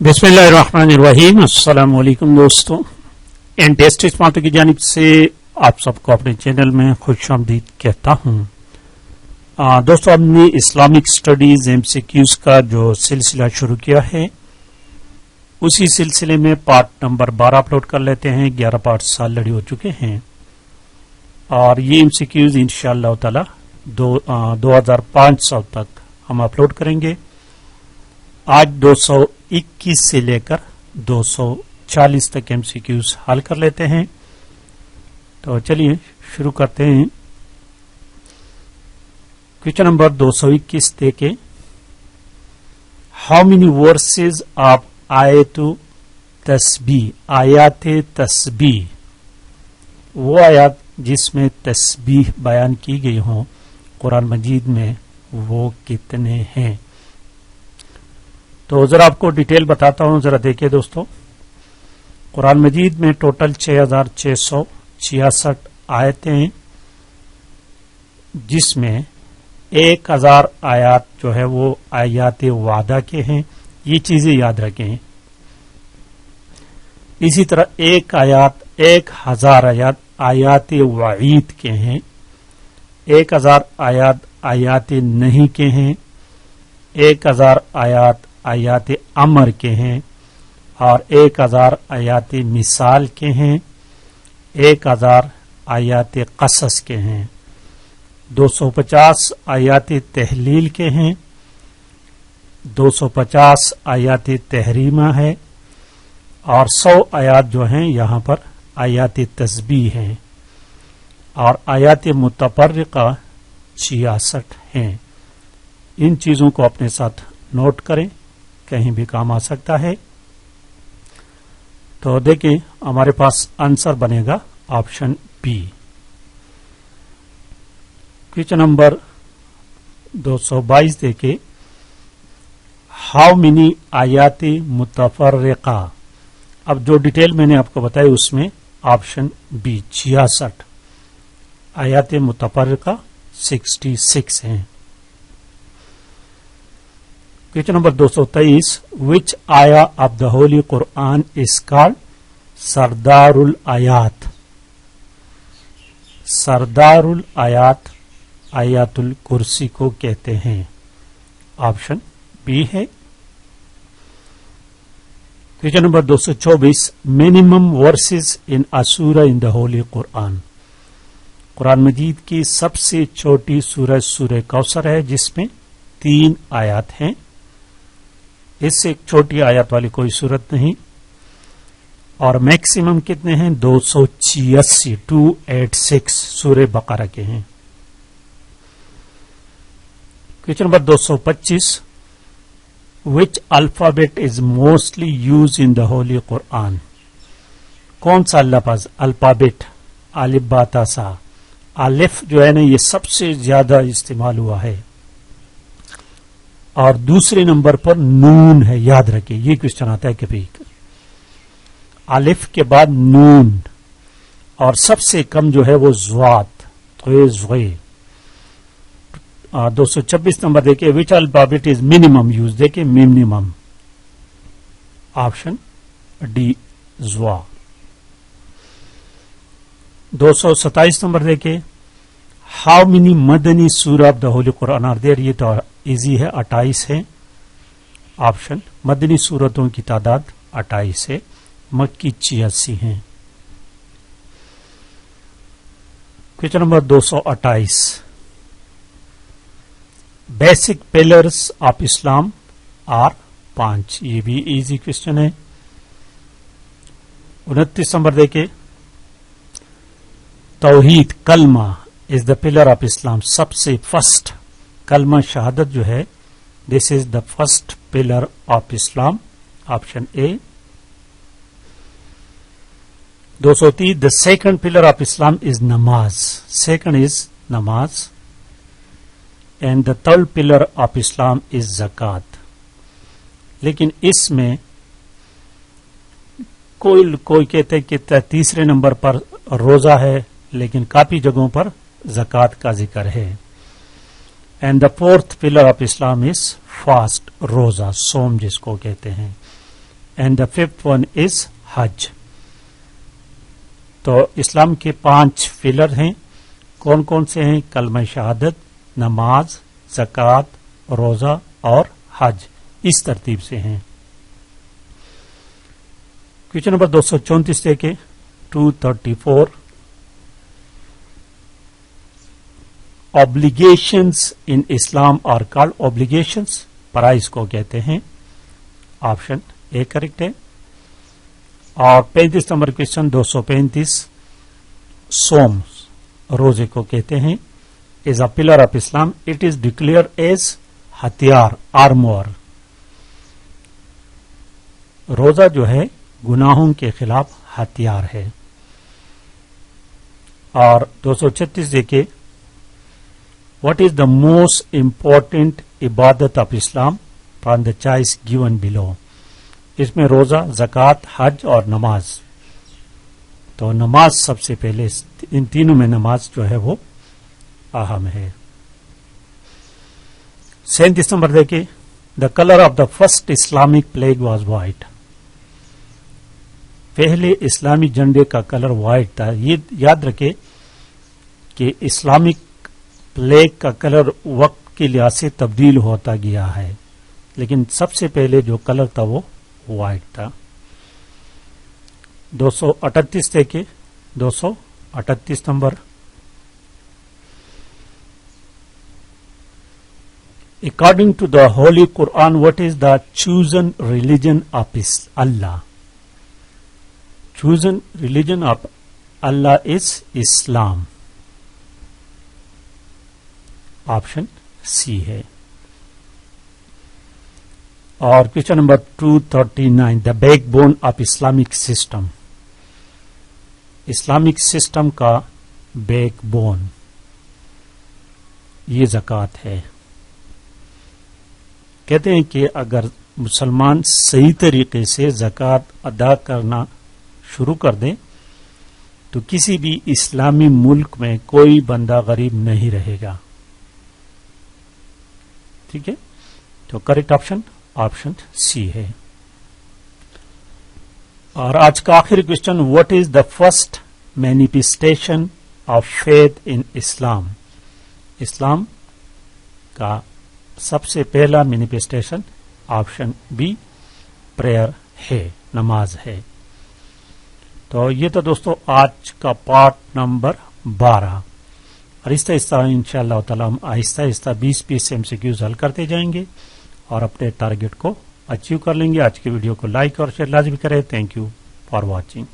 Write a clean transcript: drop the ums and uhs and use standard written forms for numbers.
बिस्मिल्लाहिर्रहमानिर्रहीम। अस्सलाम वालेकुम दोस्तों, एंड टेस्ट स्मार्ट की जानिब से आप सबको अपने चैनल में खुशामदीद कहता हूँ। दोस्तों, हमने इस्लामिक स्टडीज एमसीक्यूज का जो सिलसिला शुरू किया है, उसी सिलसिले में पार्ट नंबर 12 अपलोड कर लेते हैं। 11 पार्ट ऑलरेडी हो चुके हैं और ये एमसीक्यूज इंशाअल्लाह ताला 2500 तक हम अपलोड करेंगे। आज 221 से लेकर 240 तक एमसीक्यूज हल कर लेते हैं। तो चलिए शुरू करते हैं। क्वेश्चन नंबर 221 देखे, हाउ मेनी वर्सेज ऑफ आयात तस्बीह, वो आयात जिसमें तस्बीह बयान की गई हो कुरान मजीद में, वो कितने हैं? तो जरा आपको डिटेल बताता हूं, जरा देखिए दोस्तों। कुरान मजीद में टोटल 6666 आयतें हैं, जिसमें 1000 आयात जो है वो आयात वादा के हैं। ये चीजें याद रखें। इसी तरह 1000 आयात आयात वईद के हैं, 1000 आयात आयात नहीं के हैं, 1000 आयात अमर के हैं और 1000 आयात मिसाल के हैं, 1000 आयात कसस के हैं, 250 आयात तहलील के हैं, 250 आयात तहरीमा है और 100 आयात जो हैं यहां पर आयात तस्बीह हैं और आयात मुतफर्रिका 66 हैं। इन चीजों को अपने साथ नोट करें, कहीं भी काम आ सकता है। तो देखिए, हमारे पास आंसर बनेगा ऑप्शन बी। क्वेश्चन नंबर 222 देखे, हाउ मेनी आयात मुतफर्रिका। अब जो डिटेल मैंने आपको बताई उसमें ऑप्शन बी 66 आयात मुतफर्रिका 66 हैं। क्वेश्चन नंबर 223, विच आया of the holy Quran is called सरदारुल आयात। सरदारुल आयात आयातुल कुर्सी को कहते हैं। ऑप्शन बी है। Question number 224, minimum verses in असूरा इन द होली कुरान। कुरान मजीद की सबसे छोटी सूरज सूरह कौसर है, जिसमें 3 आयात हैं। इससे एक छोटी आयत वाली कोई सूरत नहीं। और मैक्सिमम कितने हैं? 286 सूरह बकरा के हैं। Question number 225, which alphabet is mostly use in the holy Quran. कौन सा लफ्ज अल्फाबेट, अलिफ बा ता सा, अलिफ जो है ना, ये सबसे ज्यादा इस्तेमाल हुआ है और दूसरे नंबर पर नून है। याद रखिए, ये क्वेश्चन आता है कभी। अलिफ के बाद नून और सबसे कम जो है वो ज़्वाद, तो ये ज़्वे। 226 नंबर देखिए, which alphabet is minimum use. देखिए मिनिमम, ऑप्शन डी ज़्वा। 227 नंबर देखिए, हाउ मेनी मदनी सूरा of the holy Quran are there. ये तो इजी है, 28 है। ऑप्शन, मदनी सूरतों की तादाद 28 है, मक्की 86 हैं। Question number 228, basic pillars of Islam are 5। ये भी इजी क्वेश्चन है। 29 नंबर देखे, तौहीद कलमा is the pillar of Islam. सबसे फर्स्ट कलमा शहादत जो है, this is the first pillar of Islam. Option A. 230, the second pillar of Islam is नमाज। सेकंड इज नमाज। And the third pillar of Islam is ज़कात। लेकिन इसमें कोई कहते हैं कि तीसरे नंबर पर रोजा है, लेकिन काफी जगहों पर ज़कात का जिक्र है। And the fourth pillar of Islam is fast, रोजा, सोम जिसको कहते हैं। and the fifth one is Hajj. تو اسلام کے 5 پلر ہیں. کون کون سے ہیں؟ کلمہ شہادت، نماز، زکوٰۃ، روزہ اور حج. اس ترتیب سے ہیں. کویشچن نمبر 234 دیکھیں. 234 obligations in Islam are called obligations. فرائض کو کہتے ہیں. آپشن اے کریکٹ ہے. اور 35 نمبر کویشچن 235 سوم روزے کو کہتے ہیں. Is a pillar of Islam. It is declared as ہتھیار، آرمور. روزہ جو ہے گناہوں کے خلاف ہتھیار ہے. اور 236 دیکھیں. What is the most important عبادت of Islam from the choice given below. اس میں روزہ، زکوٰۃ، حج اور نماز. تو نماز سب سے پہلے، ان تینوں میں نماز جو ہے وہ اہم ہے. 37 نمبر دیکھیں. The colour of the first Islamic flag was white. پہلے اسلامی جھنڈے کا کلر وائٹ تھا. یہ یاد رکھے کہ اسلامک فلیگ کا کلر وقت کے لحاظ سے تبدیل ہوتا گیا ہے، لیکن سب سے پہلے جو کلر تھا وہ وائٹ تھا. 238 دیکھیں. 238 number. According to the Holy Quran, what is the chosen religion of Allah? Chosen religion of Allah is Islam. آپشن سی ہے. اور question number 239 the backbone of Islamic system. Islamic system کا backbone یہ زکوٰۃ ہے. کہتے ہیں کہ اگر مسلمان صحیح طریقے سے زکوٰۃ ادا کرنا شروع کر دیں تو کسی بھی اسلامی ملک میں کوئی بندہ غریب نہیں رہے گا. ٹھیک ہے. تو کریکٹ آپشن سی ہے. اور آج کا آخری question. What is the first manifestation of faith in Islam. اسلام کا سب سے پہلا مینیفیسٹیشن آپشن بی پریئر ہے، نماز ہے. تو یہ تو دوستو آج کا پارٹ نمبر 12. آہستہ آہستہ ان شاء اللہ تعالیٰ ہم آہستہ آہستہ 20 MCQs حل کرتے جائیں گے اور اپنے ٹارگیٹ کو اچیو کر لیں گے. آج کی ویڈیو کو لائک اور شیئر لازمی کریں. Thank you for watching.